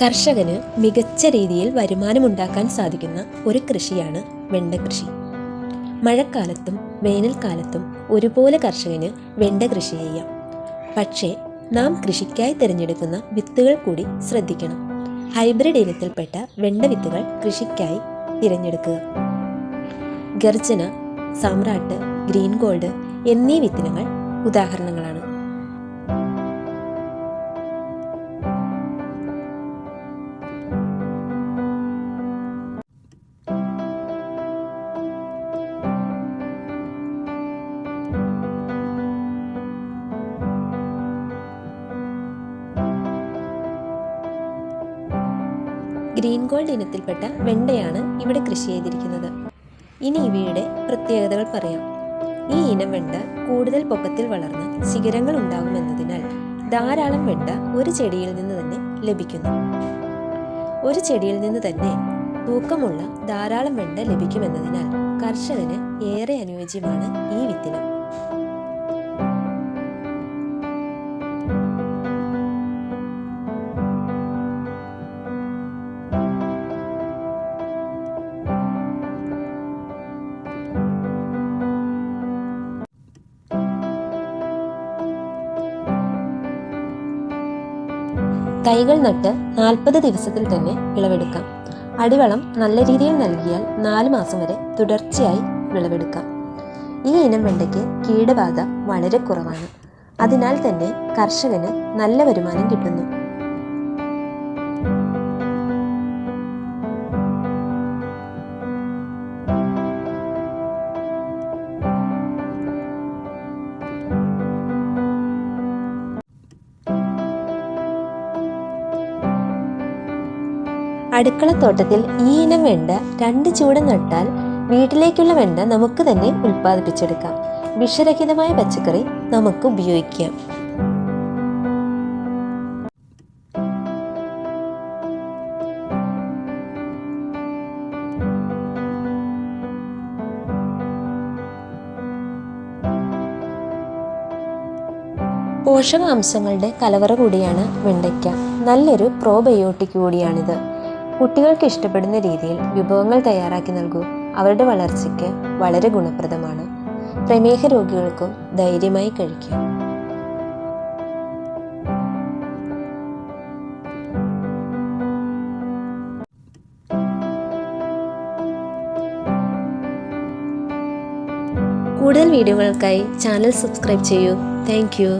കർഷകന് മികച്ച രീതിയിൽ വരുമാനമുണ്ടാക്കാൻ സാധിക്കുന്ന ഒരു കൃഷിയാണ് വെണ്ട കൃഷി. മഴക്കാലത്തും വേനൽക്കാലത്തും ഒരുപോലെ കർഷകന് വെണ്ട കൃഷി ചെയ്യാം. പക്ഷേ നാം കൃഷിക്കായി തിരഞ്ഞെടുക്കുന്ന വിത്തുകൾ കൂടി ശ്രദ്ധിക്കണം. ഹൈബ്രിഡ് ഇനത്തിൽപ്പെട്ട വെണ്ട വിത്തുകൾ കൃഷിക്കായി തിരഞ്ഞെടുക്കുക. ഗർജന, സാമ്രാട്ട്, ഗ്രീൻ ഗോൾഡ് എന്നീ വിത്തിനങ്ങൾ ഉദാഹരണങ്ങളാണ്. ഗ്രീൻ ഗോൾഡ് ഇനത്തിൽപ്പെട്ട വെണ്ടയാണ് ഇവിടെ കൃഷി ചെയ്തിരിക്കുന്നത്. ഇനി ഇവയുടെ പ്രത്യേകതകൾ പറയാം. ഈ ഇനം വെണ്ട കൂടുതൽ പൊക്കത്തിൽ വളർന്ന് ശിഖരങ്ങൾ ഉണ്ടാകുമെന്നതിനാൽ ധാരാളം വെണ്ട ഒരു ചെടിയിൽ നിന്ന് തന്നെ ലഭിക്കുന്നു. ഒരു ചെടിയിൽ നിന്ന് തന്നെ തൂക്കമുള്ള ധാരാളം വെണ്ട ലഭിക്കുമെന്നതിനാൽ കർഷകന് ഏറെ അനുയോജ്യമാണ് ഈ വിത്തിനം. തൈകൾ നട്ട് 40 ദിവസത്തിൽ തന്നെ വിളവെടുക്കാം. അടിവളം നല്ല രീതിയിൽ നൽകിയാൽ 4 മാസം വരെ തുടർച്ചയായി വിളവെടുക്കാം. ഈ ഇനം വെണ്ടയ്ക്ക് കീടബാധ വളരെ കുറവാണ്. അതിനാൽ തന്നെ കർഷകന് നല്ല വരുമാനം കിട്ടുന്നു. അടുക്കളത്തോട്ടത്തിൽ ഈ ഇനം വെണ്ട 2 ചുവട് നട്ടാൽ വീട്ടിലേക്കുള്ള വെണ്ട നമുക്ക് തന്നെ ഉൽപ്പാദിപ്പിച്ചെടുക്കാം. വിഷരഹിതമായ പച്ചക്കറി നമുക്ക് ഉപയോഗിക്കാം. പോഷകാംശങ്ങളുടെ കലവറ കൂടിയാണ് വെണ്ടയ്ക്ക. നല്ലൊരു പ്രോബയോട്ടിക് കൂടിയാണിത്. കുട്ടികൾക്ക് ഇഷ്ടപ്പെടുന്ന രീതിയിൽ വിഭവങ്ങൾ തയ്യാറാക്കി നൽകൂ. അവരുടെ വളർച്ചയ്ക്ക് വളരെ ഗുണപ്രദമാണ്. പ്രമേഹ രോഗികൾക്കും ധൈര്യമായി കഴിക്കാം. കൂടുതൽ വീഡിയോകൾക്കായി ചാനൽ സബ്സ്ക്രൈബ് ചെയ്യൂ. Thank you.